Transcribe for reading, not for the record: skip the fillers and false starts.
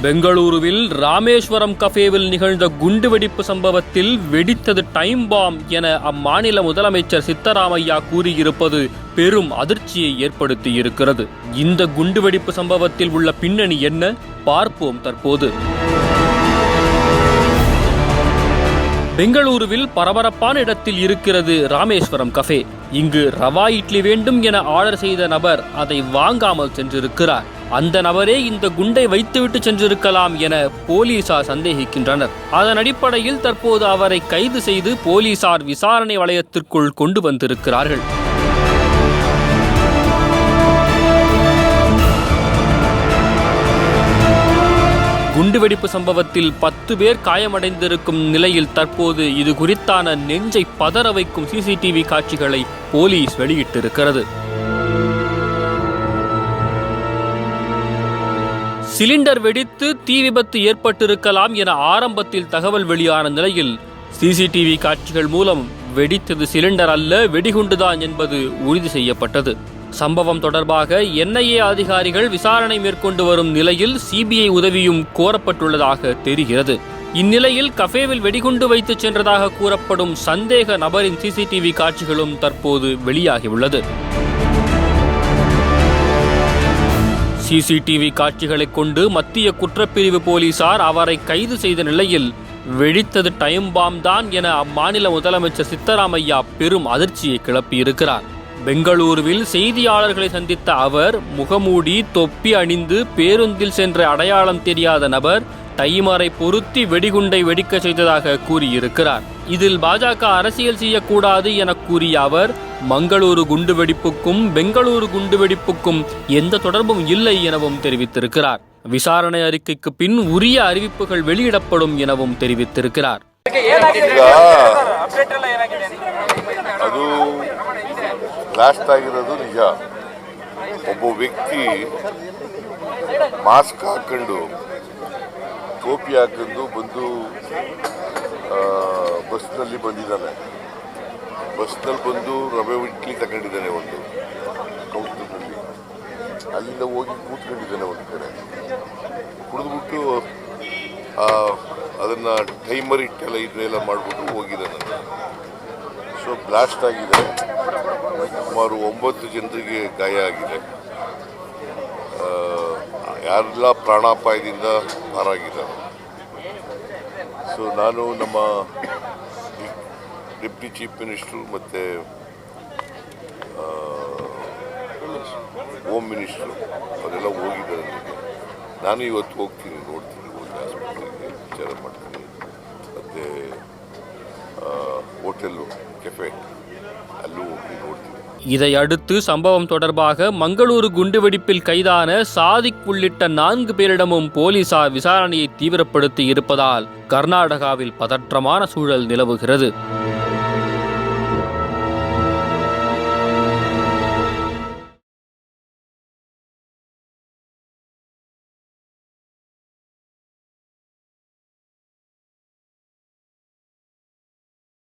பெங்களூருவில் ராமேஸ்வரம் கஃபேவில் நிகழ்ந்த குண்டுவெடிப்பு சம்பவத்தில் வெடித்தது டைம் பாம் என அம்மாநில முதலமைச்சர் சித்தராமையா கூறியிருப்பது பெரும் அதிர்ச்சியை ஏற்படுத்தியிருக்கிறது. இந்த குண்டுவெடிப்பு சம்பவத்தில் உள்ள பின்னணி என்ன பார்ப்போம் தற்போது. பெங்களூருவில் பரபரப்பான இடத்தில் இருக்கிறது ராமேஸ்வரம் கஃபே. இங்கு ரவா இட்லி வேண்டும் என ஆர்டர் செய்த நபர் அதை வாங்காமல் சென்றிருக்கிறார். அந்த நபரே இந்த குண்டை வைத்துவிட்டு சென்றிருக்கலாம் என போலீசார் சந்தேகிக்கின்றனர். அதன் அடிப்படையில் தற்போது அவரை கைது செய்து போலீசார் விசாரணை வளையத்திற்குள் கொண்டு வந்திருக்கிறார்கள். குண்டுவெடிப்பு சம்பவத்தில் 10 பேர் காயமடைந்திருக்கும் நிலையில் தற்போது இது குறித்தான நெஞ்சை பதற வைக்கும் சிசிடிவி காட்சிகளை போலீஸ் வெளியிட்டிருக்கிறது. சிலிண்டர் வெடித்து தீ விபத்து ஏற்பட்டிருக்கலாம் என ஆரம்பத்தில் தகவல் வெளியான நிலையில் சிசிடிவி காட்சிகள் மூலம் வெடித்தது சிலிண்டர் அல்ல, வெடிகுண்டுதான் என்பது உறுதி செய்யப்பட்டது. சம்பவம் தொடர்பாக NIA அதிகாரிகள் விசாரணை மேற்கொண்டு வரும் நிலையில் CBI உதவியும் கோரப்பட்டுள்ளதாக தெரிகிறது. இந்நிலையில் கஃபேவில் வெடிகுண்டு வைத்து சென்றதாக கூறப்படும் சந்தேக நபரின் சிசிடிவி காட்சிகளும் தற்போது வெளியாகியுள்ளது. சிசிடிவி காட்சிகளை கொண்டு மத்திய குற்றப்பிரிவு போலீசார் அவரை கைது செய்த நிலையில் வெடித்தது டைம் பாம் தான் என அம்மாநில முதலமைச்சர் சித்தராமையா பெரும் அதிர்ச்சியை கிளப்பியிருக்கிறார். பெங்களூருவில் செய்தியாளர்களை சந்தித்த அவர் முகமூடி தொப்பி அணிந்து பேருந்தில் சென்ற அடையாளம் தெரியாத நபர் டைமரை பொருத்தி வெடிகுண்டை வெடிக்க செய்ததாக கூறியிருக்கிறார். இதில் பாஜக அரசியல் செய்யக்கூடாது என கூறிய அவர் மங்களூரு குண்டுவெடிப்புக்கும் பெங்களூரு குண்டுவெடிப்புக்கும் எந்த தொடர்பும் இல்லை எனவும் தெரிவித்திருக்கிறார். விசாரணை அறிக்கைக்கு பின் உரிய அறிவிப்புகள் வெளியிடப்படும் எனவும் தெரிவித்திருக்கிறார். ಅದು ಬ್ಲಾಸ್ಟ್ ಆಗಿರೋದು ನಿಜ. ಒಬ್ಬ ವ್ಯಕ್ತಿ ಮಾಸ್ಕ್ ಹಾಕೊಂಡು ಟೋಪಿ ಹಾಕೊಂಡು ಬಂದು ಬಸ್ನಲ್ಲಿ ಬಂದಿದ್ದಾನೆ. ಬಸ್ನಲ್ಲಿ ಬಂದು ರವೆ ಇಡ್ಲಿ ತಗೊಂಡಿದ್ದಾನೆ ಒಂದು ಕೌಂಟರ್ನಲ್ಲಿ. ಅಲ್ಲಿಂದ ಹೋಗಿ ಕೂತ್ಕೊಂಡಿದ್ದಾನೆ ಒಂದು ಕಡೆ. ಕುಡಿದ್ಬಿಟ್ಟು ಅದನ್ನು ಟೈಮರ್ ಇಟ್ಟೆಲ್ಲ ಇದನ್ನೆಲ್ಲ ಮಾಡಿಬಿಟ್ಟು ಹೋಗಿದ್ದಾನೆ. ಸೊ ಬ್ಲಾಸ್ಟ್ ಆಗಿದೆ. ಸುಮಾರು 9 ಜನರಿಗೆ ಗಾಯ ಆಗಿದೆ. ಯಾರೆಲ್ಲ ಪ್ರಾಣಾಪಾಯದಿಂದ ಪಾರಾಗಿದ್ದಾರೆ. ಸೊ ನಾನು ನಮ್ಮ ಡೆಪ್ಟಿ ಚೀಫ್ ಮಿನಿಸ್ಟ್ರು ಮತ್ತು ಹೋಮ್ ಮಿನಿಸ್ಟ್ರು ಅವರೆಲ್ಲ ಹೋಗಿದ್ದಾರೆ. ನಾನು ಇವತ್ತು ಹೋಗ್ತೀನಿ, ನೋಡ್ತೀನಿ, ಹೋಗಿ ಹಾಸ್ಪಿಟಲ್ಗೆ ವಿಚಾರ ಮಾಡ್ತೀನಿ. ಮತ್ತು ಹೋಟೆಲ್ಲು ಕೆಫೆ ಅಲ್ಲೂ ಹೋಗಿ ನೋಡ್ತೀನಿ. இதையடுத்து சம்பவம் தொடர்பாக மங்களூரு குண்டுவெடிப்பில் கைதான சாதிக் உள்ளிட்ட 4 பேரிடமும் போலீசார் விசாரணையை தீவிரப்படுத்தி இருப்பதால் கர்நாடகாவில் பதற்றமான சூழல் நிலவுகிறது.